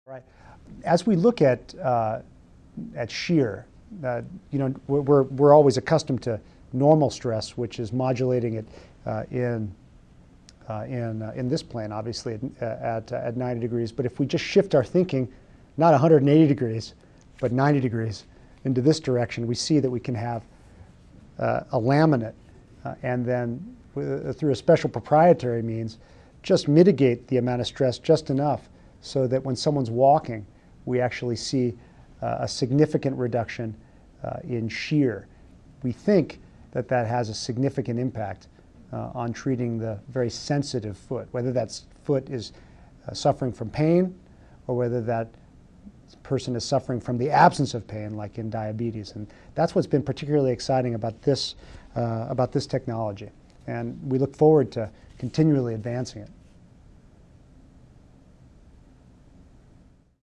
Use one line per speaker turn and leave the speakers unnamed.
Right. As we look at shear, we're always accustomed to normal stress, which is modulating it in this plane, obviously at 90 degrees. But if we just shift our thinking, not 180 degrees, but 90 degrees into this direction, we see that we can have a laminate, and then through a special proprietary means, just mitigate the amount of stress just enough so that when someone's walking, we actually see a significant reduction in shear. We think that that has a significant impact on treating the very sensitive foot, whether that foot is suffering from pain or whether that person is suffering from the absence of pain, like in diabetes. And that's what's been particularly exciting about this technology. And we look forward to continually advancing it.